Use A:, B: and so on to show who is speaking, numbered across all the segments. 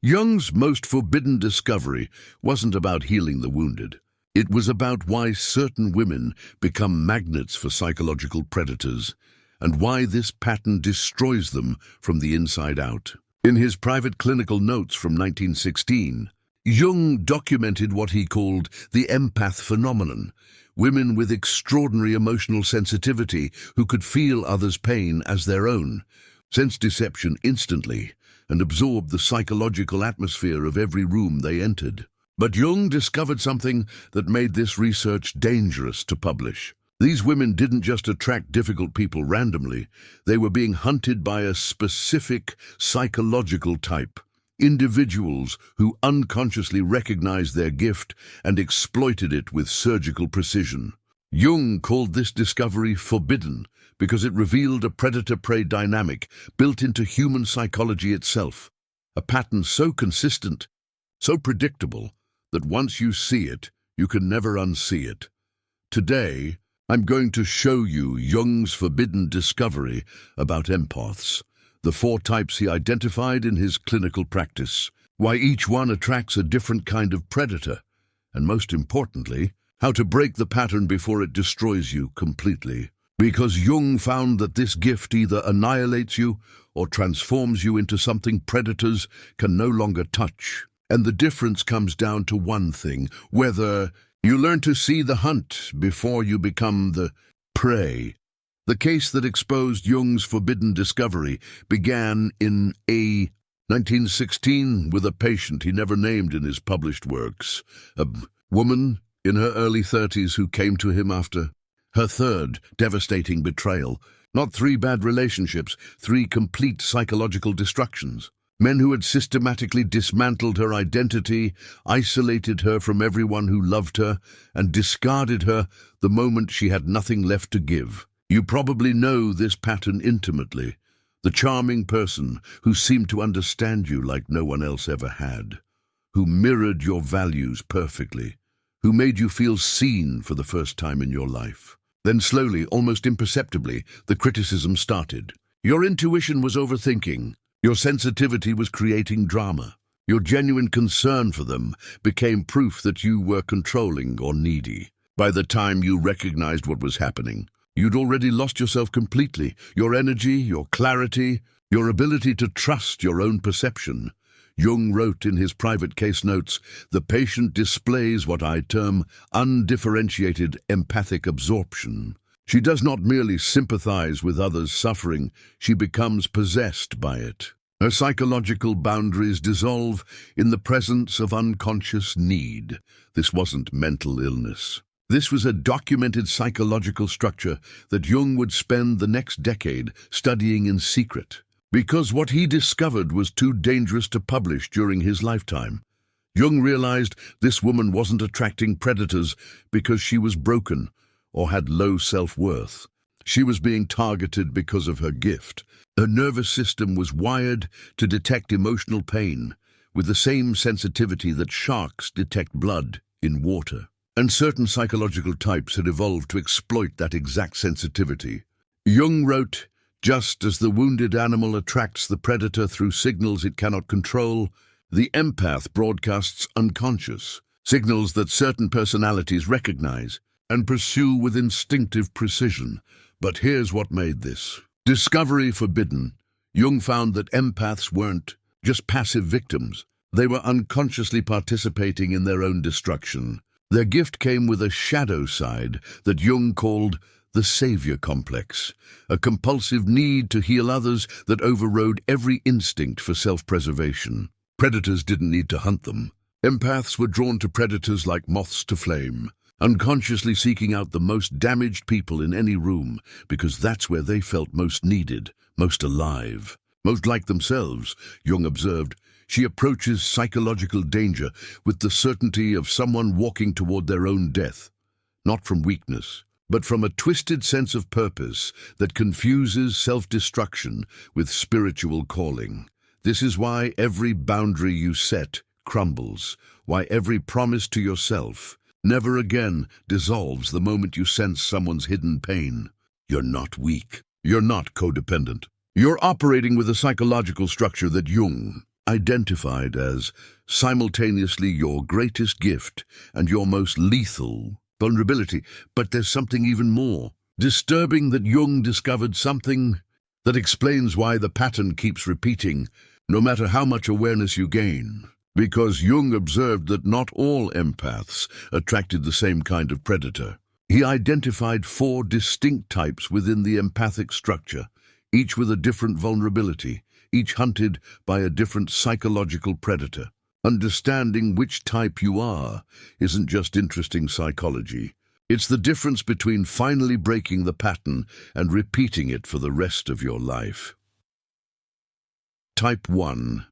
A: Jung's most forbidden discovery wasn't about healing the wounded. It was about why certain women become magnets for psychological predators, and why this pattern destroys them from the inside out. In his private clinical notes from 1916, Jung documented what he called the empath phenomenon, women with extraordinary emotional sensitivity who could feel others' pain as their own, sense deception instantly, and absorbed the psychological atmosphere of every room they entered. But Jung discovered something that made this research dangerous to publish. These women didn't just attract difficult people randomly, they were being hunted by a specific psychological type, individuals who unconsciously recognized their gift and exploited it with surgical precision. Jung called this discovery forbidden because it revealed a predator-prey dynamic built into human psychology itself, a pattern so consistent, so predictable, that once you see it, you can never unsee it. Today, I'm going to show you Jung's forbidden discovery about empaths, the 4 types he identified in his clinical practice, why each one attracts a different kind of predator, and most importantly, how to break the pattern before it destroys you completely. Because Jung found that this gift either annihilates you or transforms you into something predators can no longer touch. And the difference comes down to one thing: whether you learn to see the hunt before you become the prey. The case that exposed Jung's forbidden discovery began in 1916 with a patient he never named in his published works, a woman in her early 30s who came to him after her 3rd devastating betrayal. Not 3 bad relationships, 3 complete psychological destructions. Men who had systematically dismantled her identity, isolated her from everyone who loved her, and discarded her the moment she had nothing left to give. You probably know this pattern intimately. The charming person who seemed to understand you like no one else ever had, who mirrored your values perfectly, who made you feel seen for the first time in your life. Then slowly, almost imperceptibly, the criticism started. Your intuition was overthinking. Your sensitivity was creating drama. Your genuine concern for them became proof that you were controlling or needy. By the time you recognized what was happening, you'd already lost yourself completely. Your energy, your clarity, your ability to trust your own perception. Jung wrote in his private case notes, "The patient displays what I term undifferentiated empathic absorption. She does not merely sympathize with others' suffering, she becomes possessed by it. Her psychological boundaries dissolve in the presence of unconscious need." This wasn't mental illness. This was a documented psychological structure that Jung would spend the next decade studying in secret, because what he discovered was too dangerous to publish during his lifetime. Jung realized this woman wasn't attracting predators because she was broken or had low self-worth. She was being targeted because of her gift. Her nervous system was wired to detect emotional pain with the same sensitivity that sharks detect blood in water. And certain psychological types had evolved to exploit that exact sensitivity. Jung wrote, "Just as the wounded animal attracts the predator through signals it cannot control, the empath broadcasts unconscious signals that certain personalities recognize and pursue with instinctive precision." But here's what made this discovery forbidden. Jung found that empaths weren't just passive victims. They were unconsciously participating in their own destruction. Their gift came with a shadow side that Jung called the savior complex, a compulsive need to heal others that overrode every instinct for self-preservation. Predators didn't need to hunt them. Empaths were drawn to predators like moths to flame, unconsciously seeking out the most damaged people in any room because that's where they felt most needed, most alive, most like themselves. Jung observed, "She approaches psychological danger with the certainty of someone walking toward their own death, not from weakness, but from a twisted sense of purpose that confuses self-destruction with spiritual calling. This is why every boundary you set crumbles, why every promise to yourself, never again, dissolves the moment you sense someone's hidden pain. You're not weak. You're not codependent. You're operating with a psychological structure that Jung identified as simultaneously your greatest gift and your most lethal vulnerability. But there's something even more disturbing, that Jung discovered something that explains why the pattern keeps repeating, no matter how much awareness you gain. Because Jung observed that not all empaths attracted the same kind of predator. He identified 4 distinct types within the empathic structure, each with a different vulnerability, each hunted by a different psychological predator. Understanding which type you are isn't just interesting psychology. It's the difference between finally breaking the pattern and repeating it for the rest of your life. Type 1.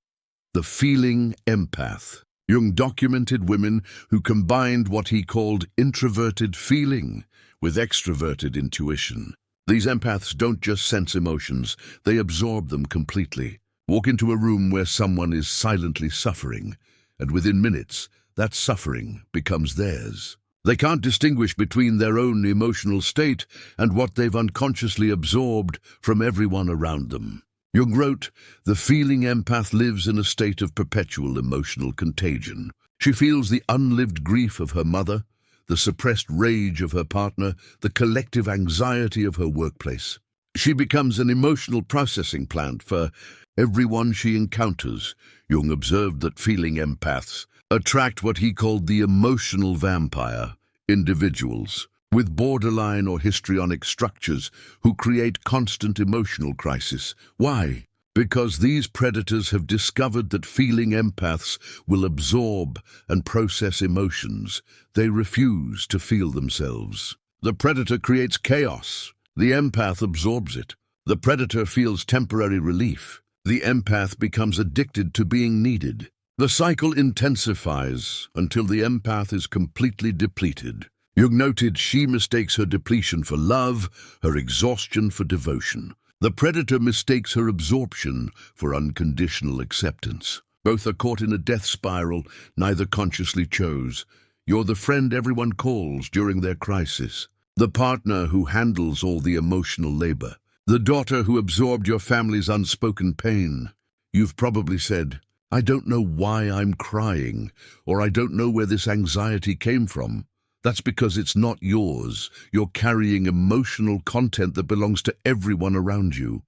A: The feeling empath. Jung documented women who combined what he called introverted feeling with extroverted intuition. These empaths don't just sense emotions, they absorb them completely. Walk into a room where someone is silently suffering, and within minutes, that suffering becomes theirs. They can't distinguish between their own emotional state and what they've unconsciously absorbed from everyone around them. Jung wrote, "The feeling empath lives in a state of perpetual emotional contagion. She feels the unlived grief of her mother, the suppressed rage of her partner, the collective anxiety of her workplace. She becomes an emotional processing plant for everyone she encounters." Jung observed that feeling empaths attract what he called the emotional vampire, individuals with borderline or histrionic structures who create constant emotional crisis. Why? Because these predators have discovered that feeling empaths will absorb and process emotions. They refuse to feel themselves. The predator creates chaos. The empath absorbs it. The predator feels temporary relief. The empath becomes addicted to being needed. The cycle intensifies until the empath is completely depleted. Jung noted she mistakes her depletion for love, her exhaustion for devotion. The predator mistakes her absorption for unconditional acceptance. Both are caught in a death spiral neither consciously chose. You're the friend everyone calls during their crisis, the partner who handles all the emotional labor, the daughter who absorbed your family's unspoken pain. You've probably said, "I don't know why I'm crying," or "I don't know where this anxiety came from." That's because it's not yours. You're carrying emotional content that belongs to everyone around you.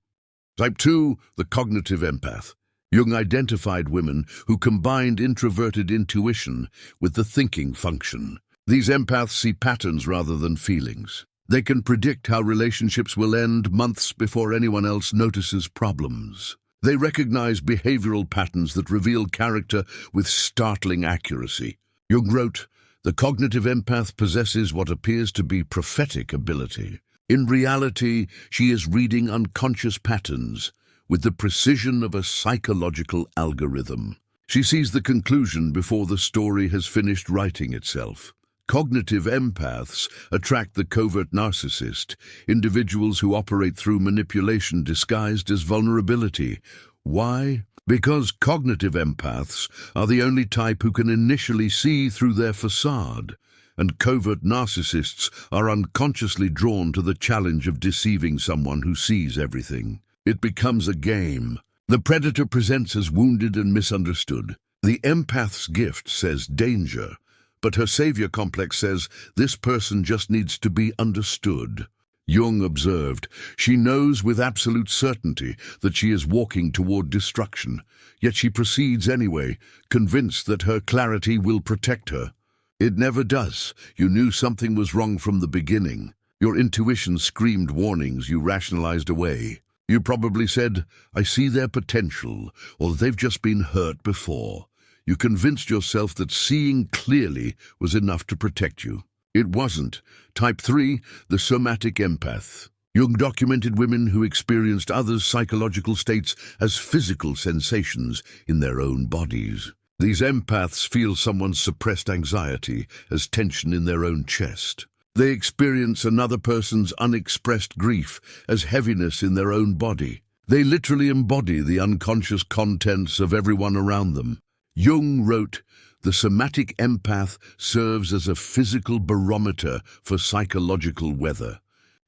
A: Type 2, the cognitive empath. Jung identified women who combined introverted intuition with the thinking function. These empaths see patterns rather than feelings. They can predict how relationships will end months before anyone else notices problems. They recognize behavioral patterns that reveal character with startling accuracy. Jung wrote, "The cognitive empath possesses what appears to be prophetic ability. In reality, she is reading unconscious patterns with the precision of a psychological algorithm. She sees the conclusion before the story has finished writing itself." Cognitive empaths attract the covert narcissist, individuals who operate through manipulation disguised as vulnerability. Why? Because cognitive empaths are the only type who can initially see through their facade, and covert narcissists are unconsciously drawn to the challenge of deceiving someone who sees everything. It becomes a game. The predator presents as wounded and misunderstood. The empath's gift says danger, but her savior complex says this person just needs to be understood. Jung observed, she knows with absolute certainty that she is walking toward destruction, yet she proceeds anyway, convinced that her clarity will protect her. It never does. You knew something was wrong from the beginning. Your intuition screamed warnings you rationalized away. You probably said, "I see their potential," or "they've just been hurt before." You convinced yourself that seeing clearly was enough to protect you. It wasn't. Type 3, the somatic empath. Jung documented women who experienced others' psychological states as physical sensations in their own bodies. These empaths feel someone's suppressed anxiety as tension in their own chest. They experience another person's unexpressed grief as heaviness in their own body. They literally embody the unconscious contents of everyone around them. Jung wrote, "The somatic empath serves as a physical barometer for psychological weather.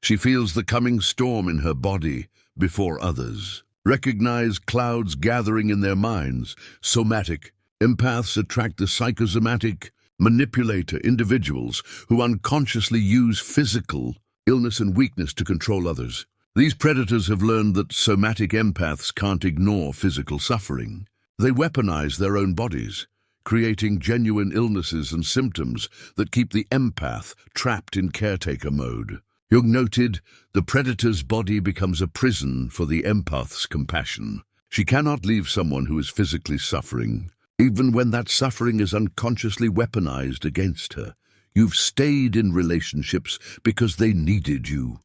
A: She feels the coming storm in her body before others." Recognize clouds gathering in their minds. Somatic. Empaths attract the psychosomatic manipulator individuals who unconsciously use physical illness and weakness to control others. These predators have learned that somatic empaths can't ignore physical suffering. They weaponize their own bodies, creating genuine illnesses and symptoms that keep the empath trapped in caretaker mode. Jung noted, the predator's body becomes a prison for the empath's compassion. She cannot leave someone who is physically suffering, even when that suffering is unconsciously weaponized against her. You've stayed in relationships because they needed you.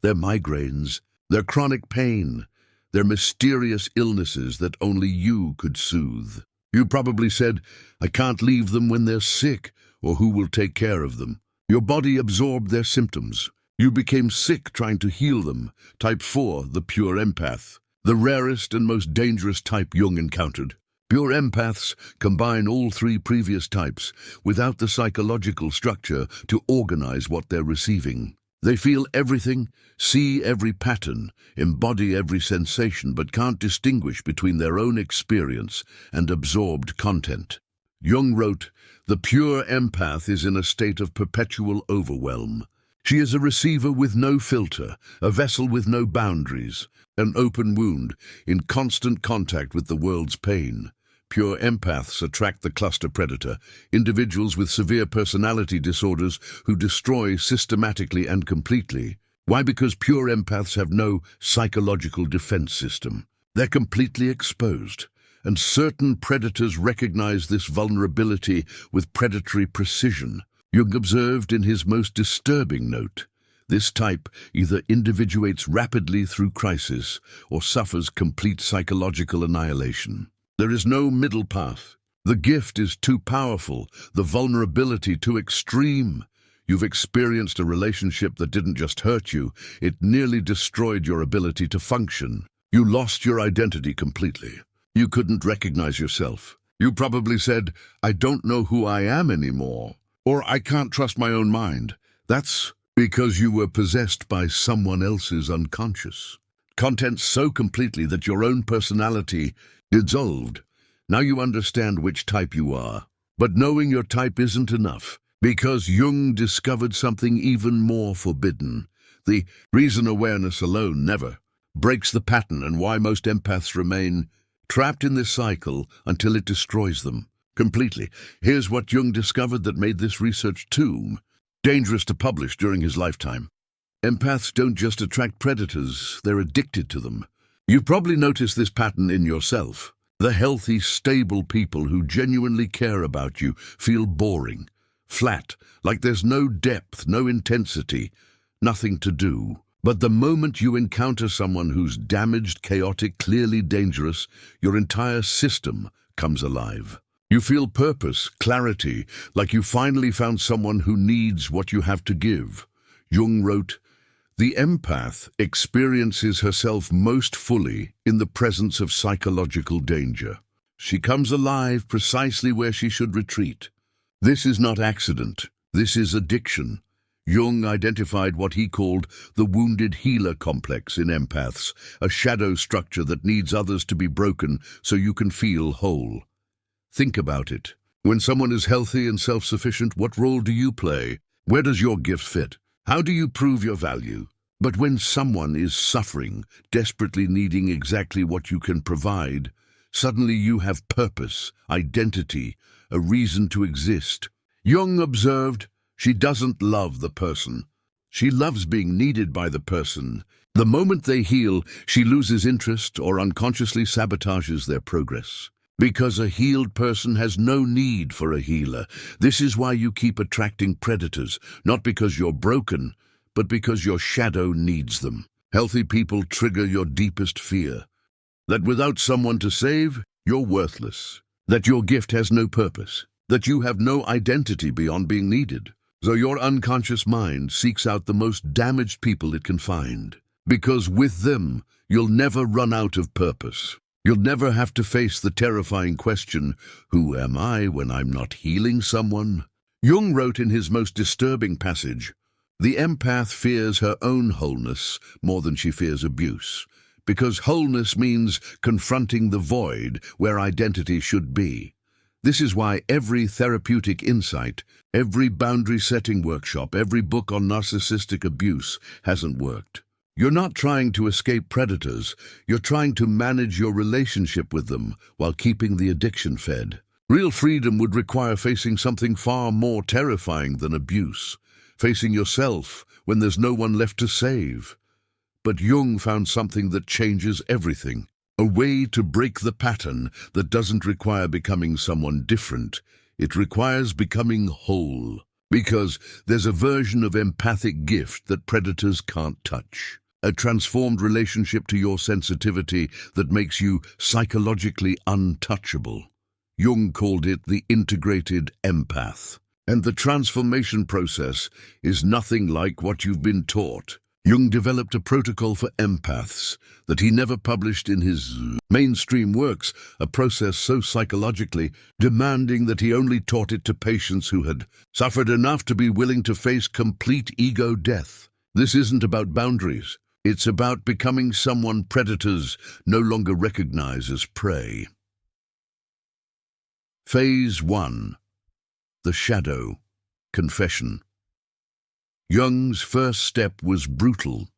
A: Their migraines, their chronic pain, their mysterious illnesses that only you could soothe. You probably said, I can't leave them when they're sick, or who will take care of them? Your body absorbed their symptoms. You became sick trying to heal them. Type 4, the pure empath. The rarest and most dangerous type Jung encountered. Pure empaths combine all three previous types without the psychological structure to organize what they're receiving. They feel everything, see every pattern, embody every sensation, but can't distinguish between their own experience and absorbed content. Jung wrote, the pure empath is in a state of perpetual overwhelm. She is a receiver with no filter, a vessel with no boundaries, an open wound, in constant contact with the world's pain. Pure empaths attract the cluster predator, individuals with severe personality disorders who destroy systematically and completely. Why? Because pure empaths have no psychological defense system. They're completely exposed, and certain predators recognize this vulnerability with predatory precision. Jung observed in his most disturbing note, this type either individuates rapidly through crisis or suffers complete psychological annihilation. There is no middle path. The gift is too powerful, the vulnerability too extreme. You've experienced a relationship that didn't just hurt you, it nearly destroyed your ability to function. You lost your identity completely. You couldn't recognize yourself. You probably said, I don't know who I am anymore. Or I can't trust my own mind. That's because you were possessed by someone else's unconscious content so completely that your own personality dissolved. Now you understand which type you are. But knowing your type isn't enough, because Jung discovered something even more forbidden. The reason awareness alone never breaks the pattern, and why most empaths remain trapped in this cycle until it destroys them completely. Here's what Jung discovered that made this research too dangerous to publish during his lifetime. Empaths don't just attract predators, they're addicted to them. You've probably noticed this pattern in yourself. The healthy, stable people who genuinely care about you feel boring, flat, like there's no depth, no intensity, nothing to do. But the moment you encounter someone who's damaged, chaotic, clearly dangerous, your entire system comes alive. You feel purpose, clarity, like you finally found someone who needs what you have to give. Jung wrote, the empath experiences herself most fully in the presence of psychological danger. She comes alive precisely where she should retreat. This is not accident. This is addiction. Jung identified what he called the wounded healer complex in empaths, a shadow structure that needs others to be broken so you can feel whole. Think about it. When someone is healthy and self-sufficient, what role do you play? Where does your gift fit? How do you prove your value? But when someone is suffering, desperately needing exactly what you can provide, suddenly you have purpose, identity, a reason to exist. Jung observed, she doesn't love the person. She loves being needed by the person. The moment they heal, she loses interest or unconsciously sabotages their progress. Because a healed person has no need for a healer. This is why you keep attracting predators, not because you're broken, but because your shadow needs them. Healthy people trigger your deepest fear. That without someone to save, you're worthless. That your gift has no purpose. That you have no identity beyond being needed. So your unconscious mind seeks out the most damaged people it can find. Because with them, you'll never run out of purpose. You'll never have to face the terrifying question, who am I when I'm not healing someone? Jung wrote in his most disturbing passage, the empath fears her own wholeness more than she fears abuse, because wholeness means confronting the void where identity should be. This is why every therapeutic insight, every boundary-setting workshop, every book on narcissistic abuse hasn't worked. You're not trying to escape predators, you're trying to manage your relationship with them while keeping the addiction fed. Real freedom would require facing something far more terrifying than abuse, facing yourself when there's no one left to save. But Jung found something that changes everything. A way to break the pattern that doesn't require becoming someone different. It requires becoming whole. Because there's a version of empathic gift that predators can't touch. A transformed relationship to your sensitivity that makes you psychologically untouchable. Jung called it the integrated empath. And the transformation process is nothing like what you've been taught. Jung developed a protocol for empaths that he never published in his mainstream works, a process so psychologically demanding that he only taught it to patients who had suffered enough to be willing to face complete ego death. This isn't about boundaries. It's about becoming someone predators no longer recognize as prey. Phase 1. The Shadow. Confession. Jung's first step was brutal,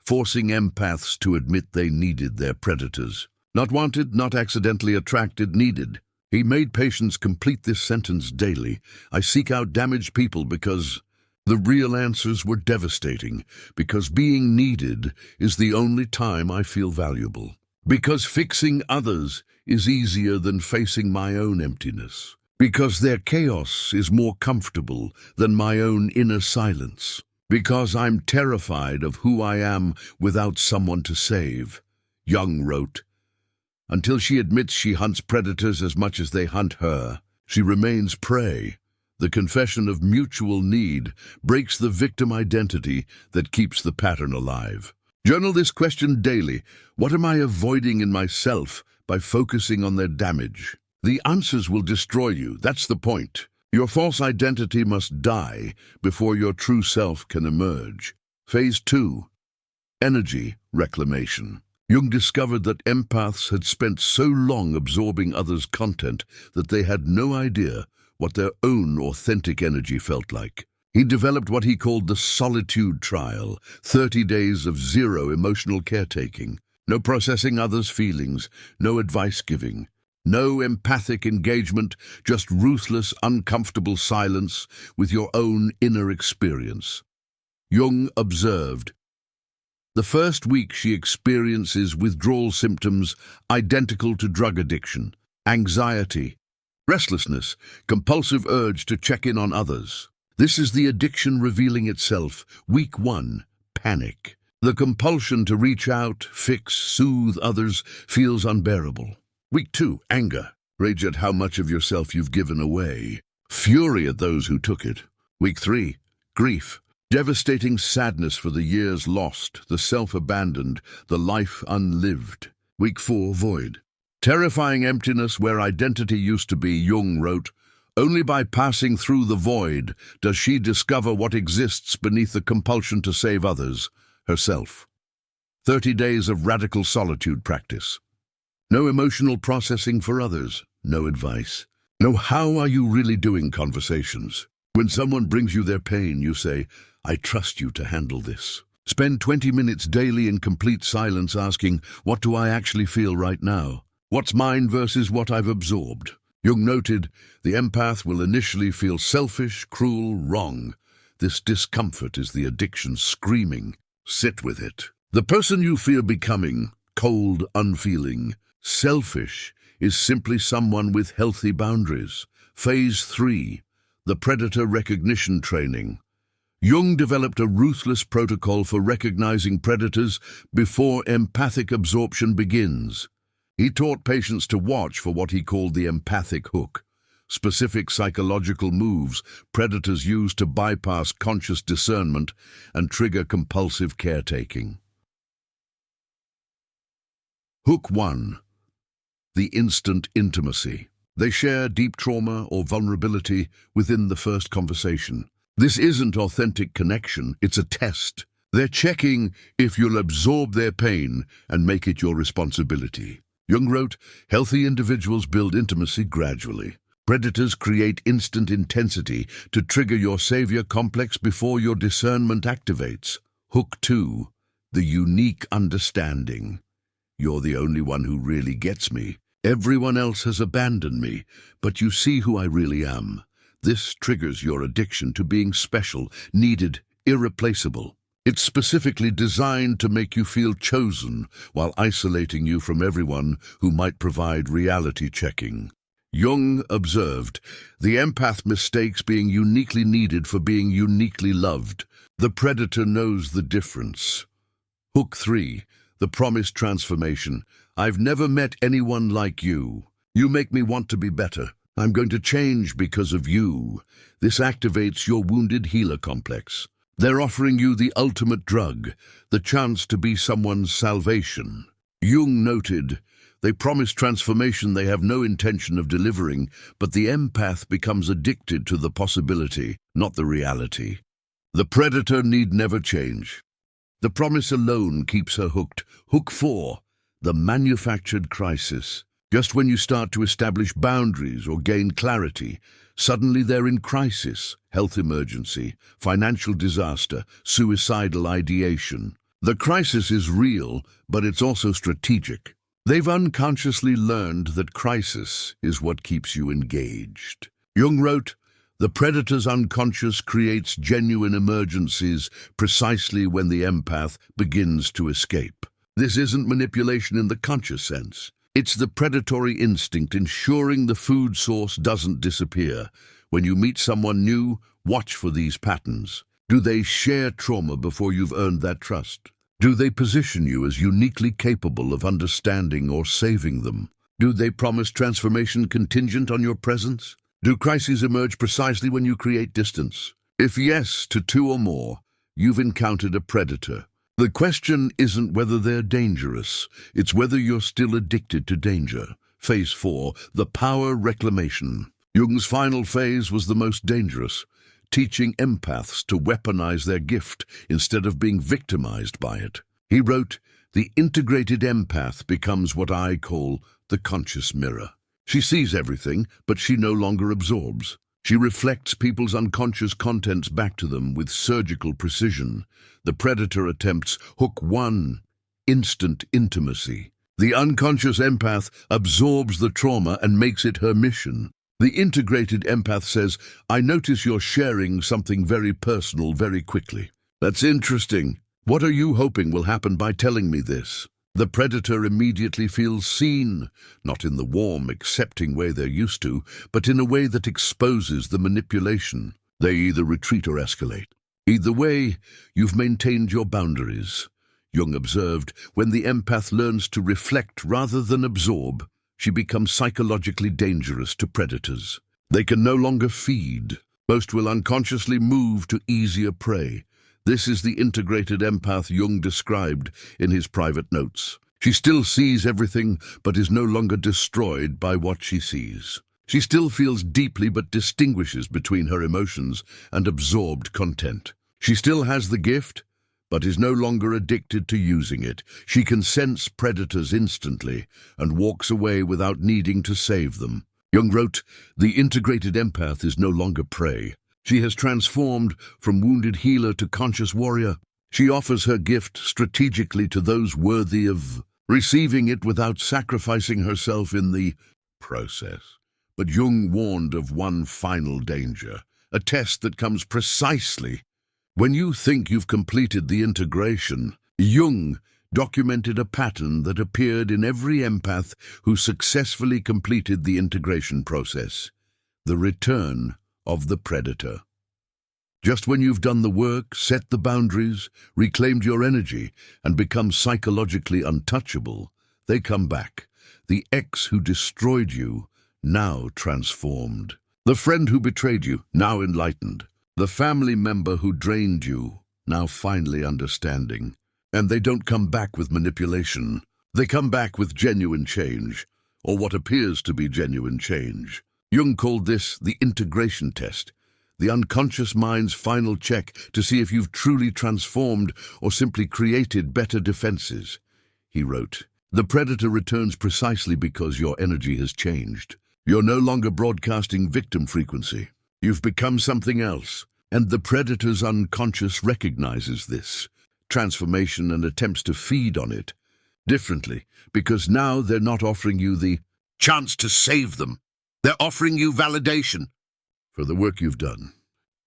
A: forcing empaths to admit they needed their predators. Not wanted, not accidentally attracted, needed. He made patients complete this sentence daily. I seek out damaged people because the real answers were devastating, because being needed is the only time I feel valuable, because fixing others is easier than facing my own emptiness, because their chaos is more comfortable than my own inner silence, because I'm terrified of who I am without someone to save. Jung wrote, until she admits she hunts predators as much as they hunt her, she remains prey. The confession of mutual need breaks the victim identity that keeps the pattern alive. Journal this question daily. What am I avoiding in myself by focusing on their damage? The answers will destroy you. That's the point. Your false identity must die before your true self can emerge. Phase 2. Energy reclamation. Jung discovered that empaths had spent so long absorbing others' content that they had no idea what their own authentic energy felt like. He developed what he called the solitude trial, 30 days of zero emotional caretaking. No processing others' feelings, no advice giving. No empathic engagement, just ruthless, uncomfortable silence with your own inner experience. Jung observed, the first week she experiences withdrawal symptoms identical to drug addiction, anxiety, restlessness, compulsive urge to check in on others. This is the addiction revealing itself. Week 1, panic. The compulsion to reach out, fix, soothe others feels unbearable. Week 2, anger. Rage at how much of yourself you've given away. Fury at those who took it. Week 3, grief. Devastating sadness for the years lost, the self abandoned, the life unlived. Week 4, void. Terrifying emptiness where identity used to be. Jung wrote, only by passing through the void does she discover what exists beneath the compulsion to save others, herself. 30 days of radical solitude practice. No emotional processing for others, no advice. No how are you really doing conversations. When someone brings you their pain, you say, I trust you to handle this. Spend 20 minutes daily in complete silence asking, what do I actually feel right now? What's mine versus what I've absorbed? Jung noted, the empath will initially feel selfish, cruel, wrong. This discomfort is the addiction screaming. Sit with it. The person you fear becoming, cold, unfeeling, selfish, is simply someone with healthy boundaries. Phase 3. The predator recognition training. Jung developed a ruthless protocol for recognizing predators before empathic absorption begins. He taught patients to watch for what he called the empathic hook, specific psychological moves predators use to bypass conscious discernment and trigger compulsive caretaking. Hook 1. The instant intimacy. They share deep trauma or vulnerability within the first conversation. This isn't authentic connection, it's a test. They're checking if you'll absorb their pain and make it your responsibility. Jung wrote, healthy individuals build intimacy gradually. Predators create instant intensity to trigger your savior complex before your discernment activates. Hook 2. The unique understanding. You're the only one who really gets me. Everyone else has abandoned me, but you see who I really am. This triggers your addiction to being special, needed, irreplaceable. It's specifically designed to make you feel chosen while isolating you from everyone who might provide reality checking. Jung observed, the empath mistakes being uniquely needed for being uniquely loved. The predator knows the difference. Hook 3. The promised transformation. I've never met anyone like you. You make me want to be better. I'm going to change because of you. This activates your wounded healer complex. They're offering you the ultimate drug, the chance to be someone's salvation. Jung noted, they promise transformation they have no intention of delivering, but the empath becomes addicted to the possibility, not the reality. The predator need never change. The promise alone keeps her hooked. Hook 4. The manufactured crisis. Just when you start to establish boundaries or gain clarity, suddenly they're in crisis, health emergency, financial disaster, suicidal ideation. The crisis is real, but it's also strategic. They've unconsciously learned that crisis is what keeps you engaged. Jung wrote, the predator's unconscious creates genuine emergencies precisely when the empath begins to escape. This isn't manipulation in the conscious sense. It's the predatory instinct ensuring the food source doesn't disappear. When you meet someone new, watch for these patterns. Do they share trauma before you've earned that trust? Do they position you as uniquely capable of understanding or saving them? Do they promise transformation contingent on your presence? Do crises emerge precisely when you create distance? If yes to 2 or more, you've encountered a predator. The question isn't whether they're dangerous, it's whether you're still addicted to danger. Phase 4, the power reclamation. Jung's final phase was the most dangerous, teaching empaths to weaponize their gift instead of being victimized by it. He wrote, the integrated empath becomes what I call the conscious mirror. She sees everything, but she no longer absorbs. She reflects people's unconscious contents back to them with surgical precision. The predator attempts hook 1, instant intimacy. The unconscious empath absorbs the trauma and makes it her mission. The integrated empath says, I notice you're sharing something very personal very quickly. That's interesting. What are you hoping will happen by telling me this? The predator immediately feels seen, not in the warm, accepting way they're used to, but in a way that exposes the manipulation. They either retreat or escalate. Either way, you've maintained your boundaries. Jung observed, when the empath learns to reflect rather than absorb, she becomes psychologically dangerous to predators. They can no longer feed. Most will unconsciously move to easier prey. This is the integrated empath Jung described in his private notes. She still sees everything, but is no longer destroyed by what she sees. She still feels deeply but distinguishes between her emotions and absorbed content. She still has the gift, but is no longer addicted to using it. She can sense predators instantly and walks away without needing to save them. Jung wrote, the integrated empath is no longer prey. She has transformed from wounded healer to conscious warrior. She offers her gift strategically to those worthy of receiving it without sacrificing herself in the process. But Jung warned of one final danger, a test that comes precisely when you think you've completed the integration. Jung documented a pattern that appeared in every empath who successfully completed the integration process: the return of the predator. Just when you've done the work, set the boundaries, reclaimed your energy, and become psychologically untouchable, they come back. The ex who destroyed you, now transformed. The friend who betrayed you, now enlightened. The family member who drained you, now finally understanding. And they don't come back with manipulation. They come back with genuine change, or what appears to be genuine change. Jung called this the integration test. the unconscious mind's final check to see if you've truly transformed or simply created better defenses. He wrote, "The predator returns precisely because your energy has changed. You're no longer broadcasting victim frequency. You've become something else, and the predator's unconscious recognizes this transformation and attempts to feed on it differently, because now they're not offering you the chance to save them. They're offering you validation for the work you've done.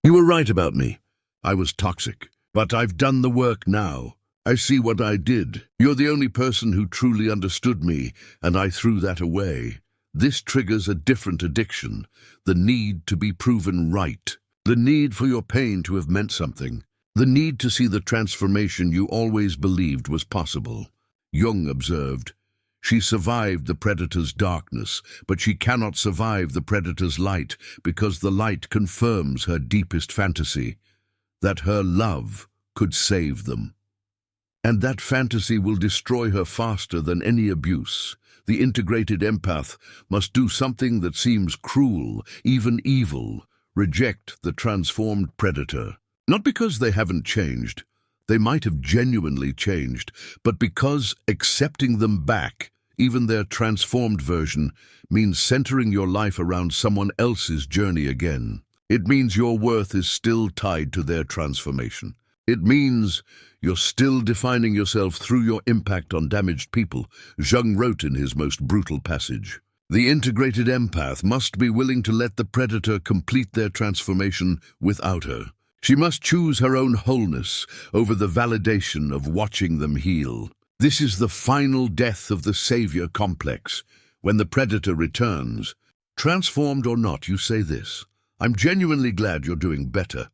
A: You were right about me. I was toxic, but I've done the work now. I see what I did. You're the only person who truly understood me, and I threw that away. This triggers a different addiction, the need to be proven right, the need for your pain to have meant something, the need to see the transformation you always believed was possible." Jung observed, "She survived the predator's darkness, but she cannot survive the predator's light because the light confirms her deepest fantasy, that her love could save them. And that fantasy will destroy her faster than any abuse. The integrated empath must do something that seems cruel, even evil, reject the transformed predator. Not because they haven't changed, they might have genuinely changed, but because accepting them back, even their transformed version, means centering your life around someone else's journey again. It means your worth is still tied to their transformation. It means you're still defining yourself through your impact on damaged people," Jung wrote in his most brutal passage. The integrated empath must be willing to let the predator complete their transformation without her. She must choose her own wholeness over the validation of watching them heal. This is the final death of the savior complex. When the predator returns, transformed or not, you say this: "I'm genuinely glad you're doing better,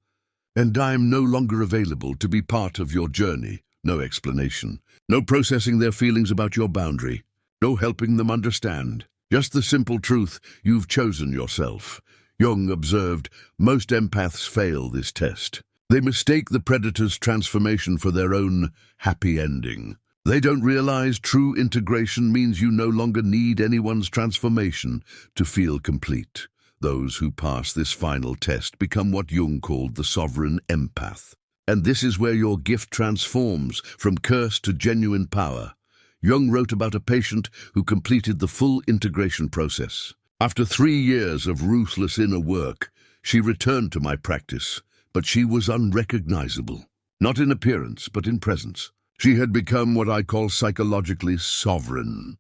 A: and I'm no longer available to be part of your journey." No explanation, no processing their feelings about your boundary, no helping them understand. Just the simple truth: you've chosen yourself. Jung observed, most empaths fail this test. They mistake the predator's transformation for their own happy ending. They don't realize true integration means you no longer need anyone's transformation to feel complete. Those who pass this final test become what Jung called the sovereign empath. And this is where your gift transforms from curse to genuine power. Jung wrote about a patient who completed the full integration process. "After 3 years of ruthless inner work, she returned to my practice, but she was unrecognizable. Not in appearance, but in presence. She had become what I call psychologically sovereign."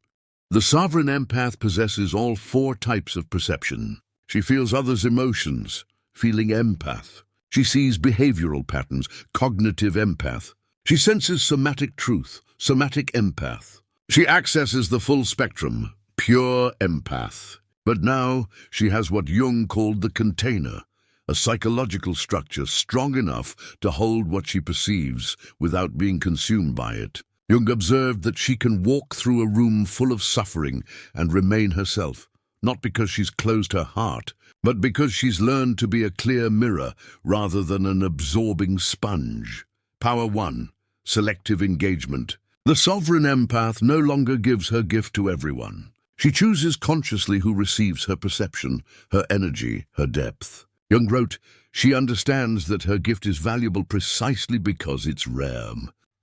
A: The sovereign empath possesses all 4 types of perception. She feels others' emotions, feeling empath. She sees behavioral patterns, cognitive empath. She senses somatic truth, somatic empath. She accesses the full spectrum, pure empath. But now she has what Jung called the container, a psychological structure strong enough to hold what she perceives without being consumed by it. Jung observed that she can walk through a room full of suffering and remain herself, not because she's closed her heart, but because she's learned to be a clear mirror rather than an absorbing sponge. Power 1. Selective engagement. The sovereign empath no longer gives her gift to everyone. She chooses consciously who receives her perception, her energy, her depth. Jung wrote, "She understands that her gift is valuable precisely because it's rare.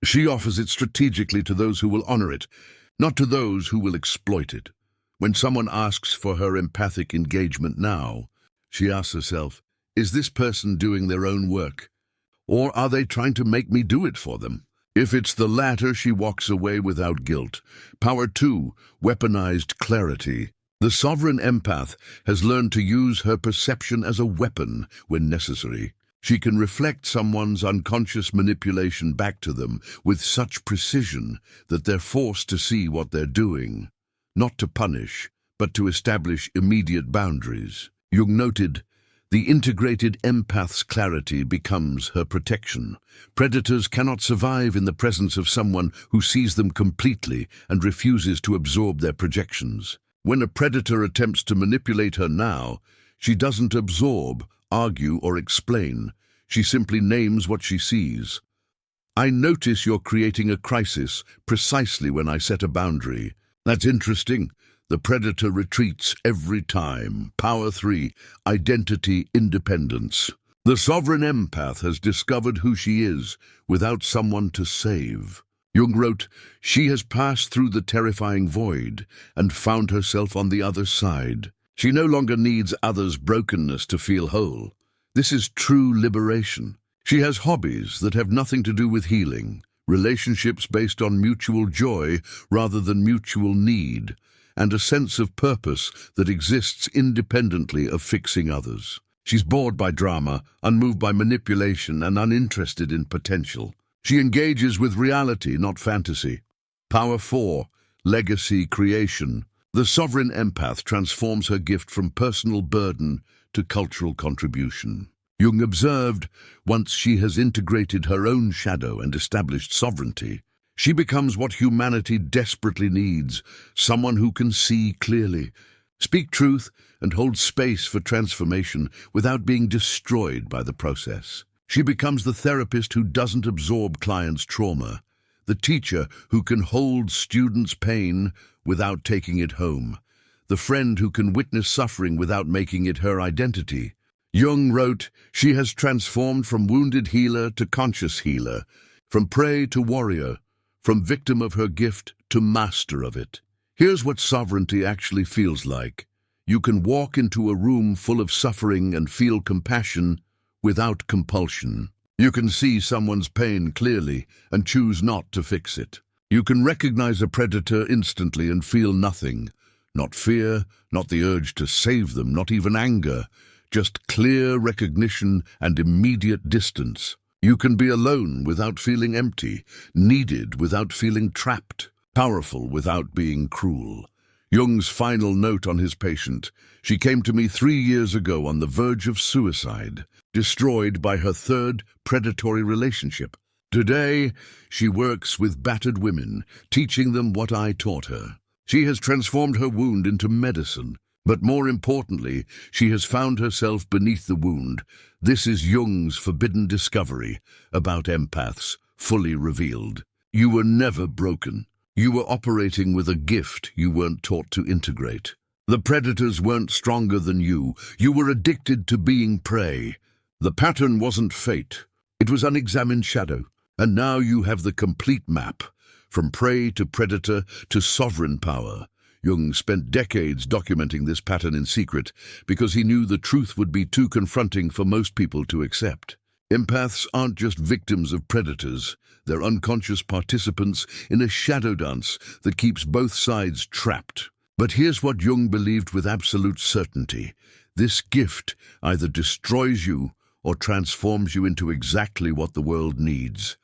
A: She offers it strategically to those who will honor it, not to those who will exploit it." When someone asks for her empathic engagement now, she asks herself, is this person doing their own work? Or are they trying to make me do it for them? If it's the latter, she walks away without guilt. Power 2. Weaponized clarity. The sovereign empath has learned to use her perception as a weapon when necessary. She can reflect someone's unconscious manipulation back to them with such precision that they're forced to see what they're doing, not to punish, but to establish immediate boundaries. Jung noted, the integrated empath's clarity becomes her protection. Predators cannot survive in the presence of someone who sees them completely and refuses to absorb their projections. When a predator attempts to manipulate her now, she doesn't absorb, argue, or explain. She simply names what she sees. "I notice you're creating a crisis precisely when I set a boundary. That's interesting." The predator retreats every time. Power 3. Identity independence. The sovereign empath has discovered who she is without someone to save. Jung wrote, "She has passed through the terrifying void and found herself on the other side. She no longer needs others' brokenness to feel whole. This is true liberation. She has hobbies that have nothing to do with healing, relationships based on mutual joy rather than mutual need, and a sense of purpose that exists independently of fixing others. She's bored by drama, unmoved by manipulation, and uninterested in potential. She engages with reality, not fantasy." Power 4. Legacy creation. The sovereign empath transforms her gift from personal burden to cultural contribution. Jung observed, once she has integrated her own shadow and established sovereignty, she becomes what humanity desperately needs, someone who can see clearly, speak truth, and hold space for transformation without being destroyed by the process. She becomes the therapist who doesn't absorb clients' trauma, the teacher who can hold students' pain without taking it home, the friend who can witness suffering without making it her identity. Jung wrote, "She has transformed from wounded healer to conscious healer, from prey to warrior, from victim of her gift to master of it." Here's what sovereignty actually feels like. You can walk into a room full of suffering and feel compassion without compulsion. You can see someone's pain clearly and choose not to fix it. You can recognize a predator instantly and feel nothing. Not fear, not the urge to save them, not even anger. Just clear recognition and immediate distance. You can be alone without feeling empty, needed without feeling trapped, powerful without being cruel. Jung's final note on his patient: "She came to me 3 years ago on the verge of suicide, destroyed by her third predatory relationship. Today, she works with battered women, teaching them what I taught her. She has transformed her wound into medicine, but more importantly, she has found herself beneath the wound. This is Jung's forbidden discovery about empaths, fully revealed. You were never broken. You were operating with a gift you weren't taught to integrate. The predators weren't stronger than you. You were addicted to being prey. The pattern wasn't fate. It was unexamined shadow. And now you have the complete map, from prey to predator to sovereign power." Jung spent decades documenting this pattern in secret because he knew the truth would be too confronting for most people to accept. Empaths aren't just victims of predators. They're unconscious participants in a shadow dance that keeps both sides trapped. But here's what Jung believed with absolute certainty. This gift either destroys you or transforms you into exactly what the world needs.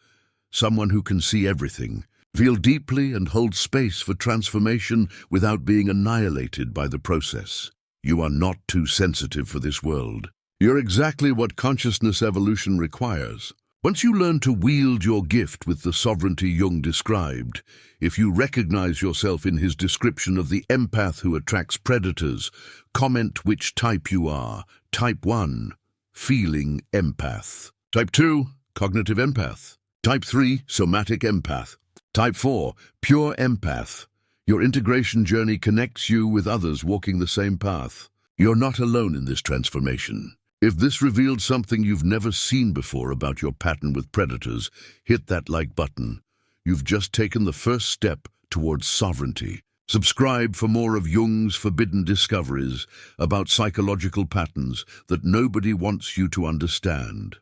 A: Someone who can see everything, feel deeply, and hold space for transformation without being annihilated by the process. You are not too sensitive for this world. You're exactly what consciousness evolution requires. Once you learn to wield your gift with the sovereignty Jung described, if you recognize yourself in his description of the empath who attracts predators, comment which type you are. Type 1, feeling empath. Type 2, cognitive empath. Type 3, somatic empath. Type 4, pure empath. Your integration journey connects you with others walking the same path. You're not alone in this transformation. If this revealed something you've never seen before about your pattern with predators, hit that like button. You've just taken the first step towards sovereignty. Subscribe for more of Jung's forbidden discoveries about psychological patterns that nobody wants you to understand.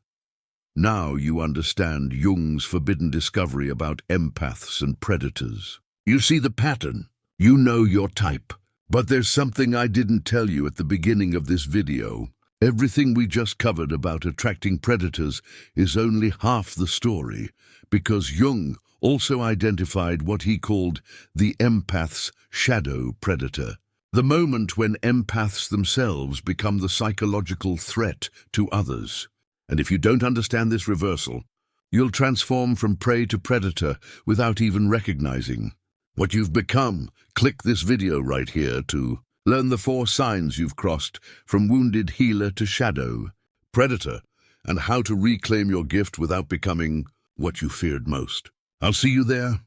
A: Now you understand Jung's forbidden discovery about empaths and predators. You see the pattern. You know your type. But there's something I didn't tell you at the beginning of this video. Everything we just covered about attracting predators is only half the story, because Jung also identified what he called the empath's shadow predator. The moment when empaths themselves become the psychological threat to others. And if you don't understand this reversal, you'll transform from prey to predator without even recognizing what you've become. Click this video right here to learn the 4 signs you've crossed from wounded healer to shadow predator, and how to reclaim your gift without becoming what you feared most. I'll see you there.